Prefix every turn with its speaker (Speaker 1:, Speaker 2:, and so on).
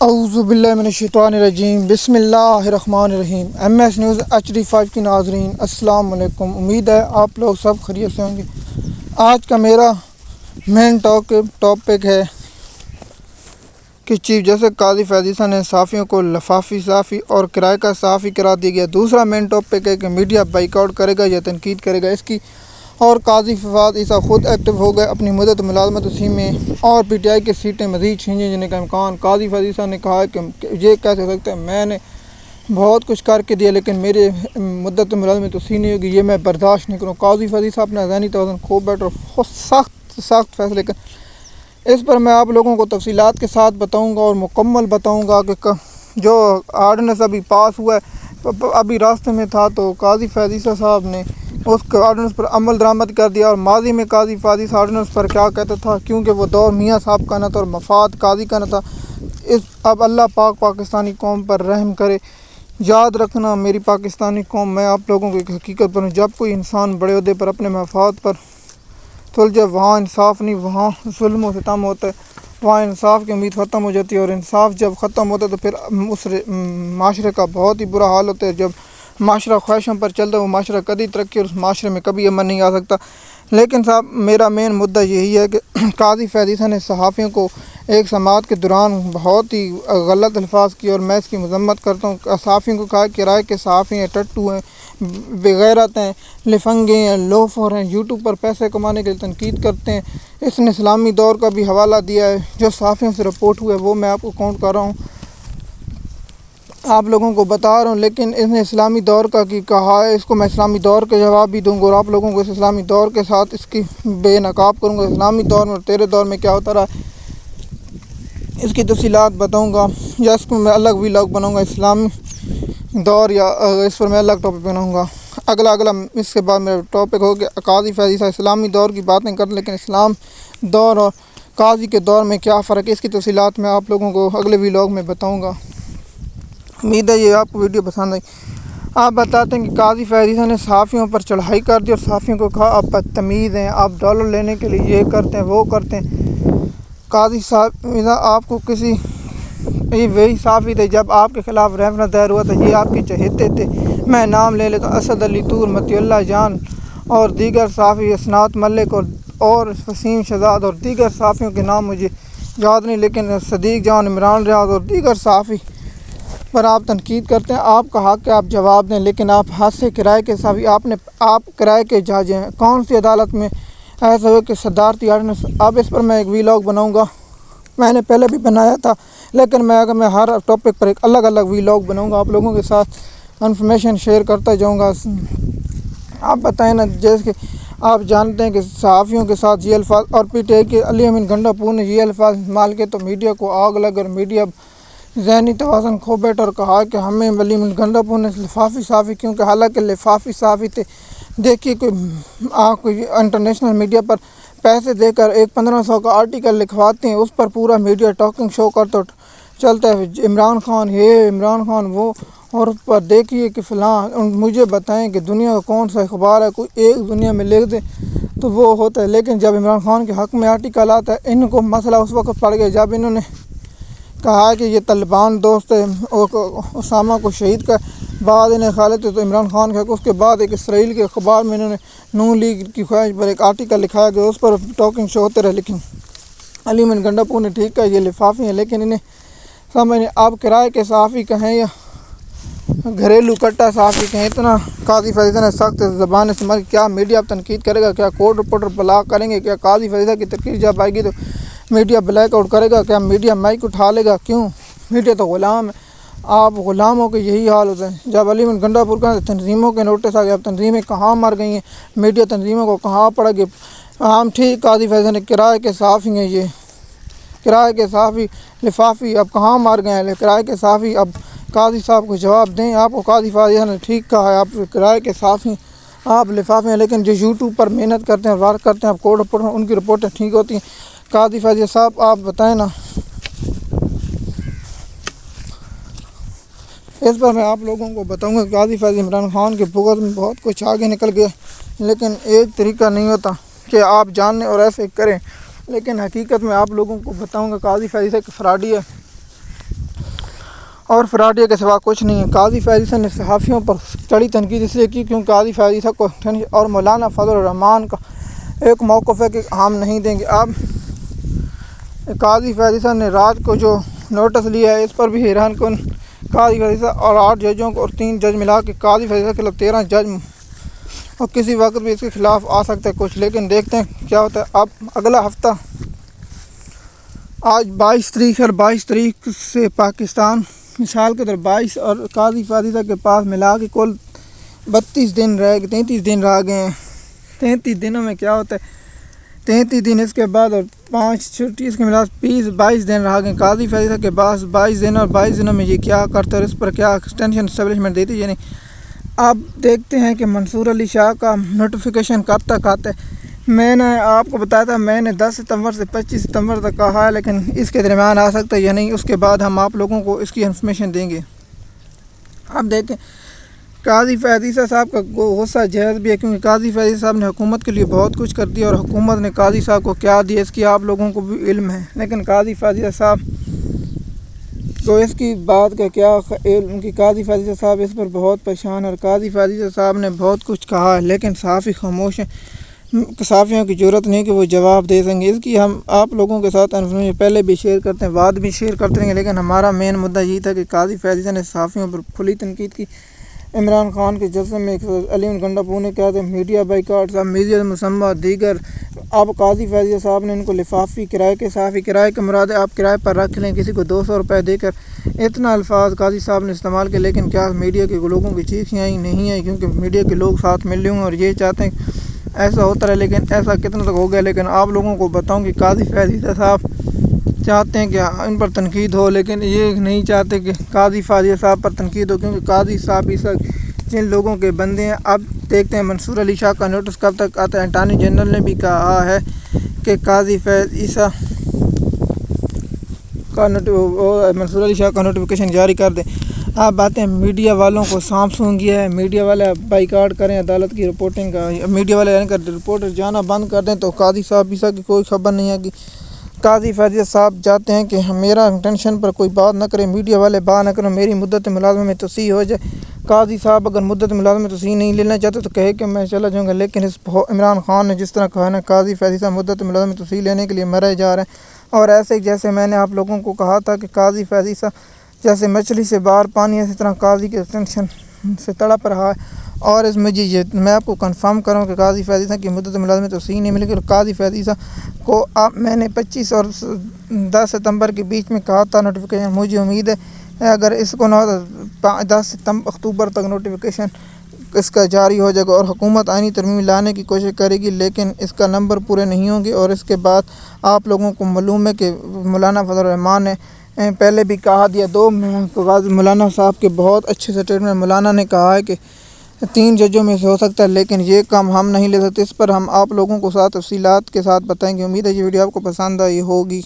Speaker 1: اعوذ باللہ من الشیطان الرجیم، بسم اللہ الرحمن الرحیم۔ MS نیوز HD 5 کی ناظرین السلام علیکم، امید ہے آپ لوگ سب خیریت سے ہوں گے۔ آج کا میرا مین ٹاپک ہے کہ چیف جسٹس قاضی فیض عیسیٰ نے صحافیوں کو لفافی صحافی اور کرائے کا صحافی قرار دیا گیا۔ دوسرا مین ٹاپک ہے کہ میڈیا بائیک آؤٹ کرے گا یا تنقید کرے گا اس کی، اور قاضی فیض عیسیٰ خود ایکٹیو ہو گئے اپنی مدت ملازمت اسی میں، اور PTI کی سیٹیں مزید چھیننے جانے کا امکان۔ قاضی فیض عیسیٰ نے کہا کہ یہ کیسے ہو سکتا ہے، میں نے بہت کچھ کر کے دیا لیکن میرے مدت ملازمت اسی نہیں ہوگی، یہ میں برداشت نہیں کروں۔ قاضی فیض عیسیٰ اپنا ذہنی توازن کھو بیٹھ اور بہت سخت فیصلے کر، اس پر میں آپ لوگوں کو تفصیلات کے ساتھ بتاؤں گا اور مکمل بتاؤں گا کہ جو آرڈیننس ابھی پاس ہوا ہے، ابھی راستے میں تھا تو قاضی فیض عیسیٰ صاحب نے اس آرڈیننس پر عمل درآمد کر دیا۔ اور ماضی میں قاضی فیض عیسیٰ آرڈیننس پر کیا کہتا تھا، کیونکہ وہ دور میاں صاحب کا نہ تھا اور مفاد قاضی کا نہ تھا۔ اب اللہ پاک پاکستانی قوم پر رحم کرے۔ یاد رکھنا میری پاکستانی قوم، میں آپ لوگوں کو ایک حقیقت پر ہوں، جب کوئی انسان بڑے عہدے پر اپنے مفاد پر تل جائے وہاں انصاف نہیں، وہاں ظلم و ستم ہوتا ہے، وہاں انصاف کی امید ختم ہو جاتی ہے، اور انصاف جب ختم ہوتا ہے تو پھر اس معاشرے کا بہت ہی برا حال ہوتا ہے۔ جب معاشرہ خواہشوں پر چلتا ہے وہ معاشرہ کبھی ترقی اور اس معاشرے میں کبھی امن نہیں آ سکتا۔ لیکن صاحب میرا مین مدعا یہی ہے کہ قاضی فیض عیسیٰ نے صحافیوں کو ایک سماعت کے دوران بہت ہی غلط الفاظ کی، اور میں اس کی مذمت کرتا ہوں۔ صحافیوں کو کہا کہ رائے کے صحافی ہیں، ٹٹو ہیں، بغیرت ہیں، لفنگے ہیں، لوفر ہیں، یوٹیوب پر پیسے کمانے کے لیے تنقید کرتے ہیں۔ اس نے اسلامی دور کا بھی حوالہ دیا ہے، جو صحافیوں سے رپورٹ ہوا ہے وہ میں آپ کو کاؤنٹ کر رہا ہوں، آپ لوگوں کو بتا رہا ہوں۔ لیکن اس نے اسلامی دور کا کی کہا ہے، اس کو میں اسلامی دور کے جواب بھی دوں گا اور آپ لوگوں کو اس اسلامی دور کے ساتھ اس کی بے نقاب کروں گا۔ اسلامی دور میں اور تیرے دور میں کیا ہوتا رہا اس کی تفصیلات بتاؤں گا، یا اس کو میں الگ ویلاگ بناؤں گا اسلامی دور، یا اس پر میں الگ ٹاپک بناؤں گا۔ اگلا اس کے بعد میرا ٹاپک ہو گیا قاضی فیض عیسیٰ اسلامی دور کی باتیں کر، لیکن اسلام دور اور قاضی کے دور میں کیا فرق ہے، اس کی تفصیلات میں آپ لوگوں کو اگلے ویلاگ میں بتاؤں گا۔ امید ہے یہ آپ کو ویڈیو پسند آئی۔ آپ بتاتے ہیں کہ قاضی فیض عیسیٰ نے صحافیوں پر چڑھائی کر دی اور صحافیوں کو کہا آپ بدتمیز ہیں، آپ ڈالر لینے کے لیے یہ کرتے ہیں وہ کرتے ہیں۔ قاضی صاحب آپ کو کسی یہ وہی صحافی تھے جب آپ کے خلاف ریفرنس دائر ہوا تھا، یہ آپ کے چہیتے تھے، میں نام لے لیتا ہوں، اسد علی طور، مطیع اللہ جان اور دیگر صحافی، اسناد ملک اور وسیم شہزاد اور دیگر صحافیوں کے نام مجھے یاد نہیں، لیکن صدیق جان، عمران ریاض اور دیگر صحافی پر آپ تنقید کرتے ہیں۔ آپ کا حق ہے آپ جواب دیں، لیکن آپ ہاتھ سے کرائے کے صحافی، آپ کرائے کے جج ہیں، کون سی عدالت میں ایسا ہو کہ صدارتی آرڈیننس؟ اب اس پر میں ایک ویلاگ بناؤں گا، میں نے پہلے بھی بنایا تھا، لیکن میں ہر ٹاپک پر ایک الگ ویلاگ بناؤں گا، آپ لوگوں کے ساتھ انفارمیشن شیئر کرتا جاؤں گا۔ آپ بتائیں نا، جیسے کہ آپ جانتے ہیں کہ صحافیوں کے ساتھ یہ الفاظ، اور PTI کے علی امین گنڈا پور نے یہ الفاظ استعمال کیے تو میڈیا کو آگ لگ، اور میڈیا ذہنی توازن کھو بیٹھا اور کہا کہ ہمیں علی امین گنڈا پور نے لفافی صحافی، کیونکہ حالانکہ لفافی صحافی تھے۔ دیکھیے کوئی انٹرنیشنل میڈیا پر پیسے دے کر ایک 1500 کا آرٹیکل لکھواتے ہیں، اس پر پورا میڈیا ٹاکنگ شو کرتا چلتا ہے، عمران خان یہ، عمران خان وہ، اور اس پر دیکھیے کہ فلاں۔ مجھے بتائیں کہ دنیا کا کون سا اخبار ہے کوئی ایک دنیا میں لکھ دے تو وہ ہوتا ہے، لیکن جب عمران خان کے حق میں آرٹیکل آتا ہے، ان کو مسئلہ اس وقت پڑ گیا جب انہوں نے کہا کہ یہ طالبان دوست ہے، اسامہ کو شہید کا بعد انہیں خالد ہے تو عمران خان کا، اس کے بعد ایک اسرائیل کے اخبار میں انہوں نے نون لیگ کی خواہش پر ایک آرٹیکل لکھایا گیا، اس پر ٹاکنگ شو ہوتے رہے۔ لیکن علی امین گنڈا پور نے ٹھیک کہا یہ لفافی ہیں، لیکن انہیں سمجھ نہیں، آپ کرائے کے صحافی کہیں یا گھریلو کٹا صحافی کہیں، اتنا قاضی فیض عیسیٰ نے سخت زبان استعمال کی۔ کیا میڈیا اب تنقید کرے گا؟ کیا کورٹ رپورٹر بلاک کریں گے؟ کیا قاضی فیض عیسیٰ کی تقریر جب آئے گی تو میڈیا بلیک آؤٹ کرے گا؟ کیا میڈیا مائک اٹھا لے گا؟ کیوں؟ میڈیا تو غلام ہے، آپ غلاموں کے یہی حال ہوتا ہے۔ جب علی امین گنڈا پور کا تنظیموں کے نوٹس آ گئے، اب تنظیمیں کہاں مر گئی ہیں، میڈیا تنظیموں کو کہاں پڑ گئے؟ ہم ٹھیک قاضی فیض عیسیٰ نے کرائے کے صحافی ہیں، یہ کرائے کے صحافی لفافی اب کہاں مار گئے ہیں کرائے کے صحافی؟ اب قاضی صاحب کو جواب دیں، آپ کو قاضی فیض عیسیٰ نے ٹھیک کہا ہے، آپ کرائے کے صحافی، آپ لفافے ہیں، لیکن جو یوٹیوب پر محنت کرتے ہیں، ورک کرتے ہیں، آپ کورٹ رپورٹ، ان کی رپورٹیں ٹھیک ہوتی ہیں۔ قاضی فیض عیسیٰ صاحب آپ بتائیں نا، اس پر میں آپ لوگوں کو بتاؤں گا۔ قاضی فیض عمران خان کے بغض میں بہت کچھ آگے نکل گیا، لیکن ایک طریقہ نہیں ہوتا کہ آپ جانیں اور ایسے کریں، لیکن حقیقت میں آپ لوگوں کو بتاؤں گا قاضی فیض عیسیٰ ایک فراڈی ہے، اور فراڈیا کے سوا کچھ نہیں ہے۔ قاضی فیض عیسیٰ نے صحافیوں پر چڑی تنقید اس لیے کی کیونکہ قاضی فیض عیسیٰ کو اور مولانا فضل الرحمان کا ایک موقف ہے کہ ہم نہیں دیں گے۔ اب قاضی فیض عیسیٰ نے رات کو جو نوٹس لیا ہے اس پر بھی حیران کن قاضی فیض عیسیٰ اور 8 ججوں کو اور 3 جج ملا کے قاضی فیض عیسیٰ کے خلاف 13 جج اور کسی وقت بھی اس کے خلاف آ سکتے ہیں کچھ، لیکن دیکھتے ہیں کیا ہوتا ہے۔ اب اگلا ہفتہ آج 22 تاریخ اور 22 تاریخ سے پاکستان مثال کے طور 22 اور قاضی فیض عیسیٰ کے پاس ملا کے کل 32 دن رہ گئے، 33 دن رہ گئے ہیں۔ 33 دنوں میں کیا ہوتا ہے، 33 دن اس کے بعد اور 5 چھٹی اس کے ملا 22 دن رہ گئے قاضی فیض عیسیٰ کے پاس 22 دن، اور 22 دنوں میں یہ کیا کرتا ہے اور اس پر کیا ایکسٹینشن اسٹیبلشمنٹ دیتی ہے۔ اب دیکھتے ہیں کہ منصور علی شاہ کا نوٹیفیکیشن کب تک آتا ہے۔ میں نے آپ کو بتایا تھا، میں نے 10 ستمبر سے 25 ستمبر تک کہا ہے، لیکن اس کے درمیان آ سکتا ہے یا نہیں، اس کے بعد ہم آپ لوگوں کو اس کی انفارمیشن دیں گے۔ اب دیکھیں قاضی فیض عیسیٰ صاحب کا غصہ جائز بھی ہے کیونکہ قاضی فیض عیسیٰ صاحب نے حکومت کے لیے بہت کچھ کر دیا اور حکومت نے قاضی صاحب کو کیا دیا اس کی آپ لوگوں کو بھی علم ہے، لیکن قاضی فیض عیسیٰ صاحب کو اس کی بات کا کیا علم کہ قاضی فیض عیسیٰ صاحب اس پر بہت پریشان اور قاضی فیض عیسیٰ صاحب نے بہت کچھ کہا ہے، لیکن صحافی خاموش ہیں۔ صحافیوں کی ضرورت نہیں کہ وہ جواب دے سکیں، اس کی ہم آپ لوگوں کے ساتھ انفارمیشن پہلے بھی شیئر کرتے ہیں، بعد بھی شیئر کرتے رہیں گے، لیکن ہمارا مین مدعا یہی تھا کہ قاضی فیض عیسیٰ نے صحافیوں پر کھلی تنقید کی۔ عمران خان کے جلسے میں علیم گنڈاپور نے کہا تھا میڈیا بائیکاٹ، صاحب میڈیا مسمہ دیگر۔ اب قاضی فیض عیسیٰ صاحب نے ان کو لفافی کرائے کے صحافی کرائے کا مراد ہے آپ کرائے پر رکھ لیں، کسی کو 200 روپے دے کر، اتنا الفاظ قاضی صاحب نے استعمال کیا، لیکن کیا میڈیا کے لوگوں کی چیخیں آئی نہیں آئی کیونکہ میڈیا کے لوگ ساتھ مل رہے ہوں اور یہ چاہتے ہیں ایسا ہوتا رہے، لیکن ایسا کتنا تک ہو گیا۔ لیکن آپ لوگوں کو بتاؤں کہ قاضی فیض عیسیٰ صاحب چاہتے ہیں کہ ان پر تنقید ہو، لیکن یہ نہیں چاہتے کہ قاضی فیض عیسیٰ صاحب پر تنقید ہو کیونکہ قاضی صاحب عیسیٰ جن لوگوں کے بندے ہیں۔ اب دیکھتے ہیں منصور علی شاہ کا نوٹس کب تک آتا ہے۔ اٹارنی جنرل نے بھی کہا ہے کہ قاضی فیض عیسیٰ کا منصور علی شاہ کا نوٹیفیکیشن جاری کر دیں۔ آپ باتیں میڈیا والوں کو سانپ سونگ گیا ہے، میڈیا والے بائیکاٹ کریں عدالت کی رپورٹنگ کا، میڈیا والے یعنی کہ رپورٹر جانا بند کر دیں تو قاضی صاحب عیسیٰ کی کوئی خبر نہیں آگی۔ قاضی فیض عیسیٰ صاحب چاہتے ہیں کہ میرا ٹینشن پر کوئی بات نہ کرے، میڈیا والے بات نہ کریں، میری مدت ملازمت میں توسیع ہو جائے۔ قاضی صاحب اگر مدت ملازمت میں توسیع نہیں لینا چاہتے تو کہے کہ میں چلا جاؤں گا، لیکن اس عمران خان نے جس طرح کہا نا قاضی فیض عیسیٰ مدت ملازمت میں توسیع لینے کے لیے مرے جا رہے ہیں، اور ایسے جیسے میں نے آپ لوگوں کو کہا تھا کہ قاضی فیض عیسیٰ جیسے مچھلی سے باہر پانی، اسی طرح قاضی کے ٹینشن سے تڑپ رہا ہے۔ اور اس میں آپ کو کنفرم کروں کہ قاضی فیض عیسیٰ کی مدت ملازمت توسیع نہیں ملے گی، اور قاضی فیض عیسیٰ کو میں نے 25 اور 10 ستمبر کے بیچ میں کہا تھا نوٹیفیکیشن، مجھے امید ہے اگر اس کو نہ 10 اکتوبر تک نوٹیفیکیشن اس کا جاری ہو جائے گا اور حکومت آئینی ترمیم لانے کی کوشش کرے گی، لیکن اس کا نمبر پورے نہیں ہوں گے۔ اور اس کے بعد آپ لوگوں کو معلوم ہے کہ مولانا فضل الرحمان نے پہلے بھی کہا دیا، 2 مولانا صاحب کے بہت اچھے سٹیٹمنٹ مولانا نے کہا ہے کہ 3 ججوں میں سے ہو سکتا ہے، لیکن یہ کام ہم نہیں لے سکتے، اس پر ہم آپ لوگوں کو ساتھ تفصیلات کے ساتھ بتائیں گے۔ امید ہے یہ ویڈیو آپ کو پسند آئی ہوگی۔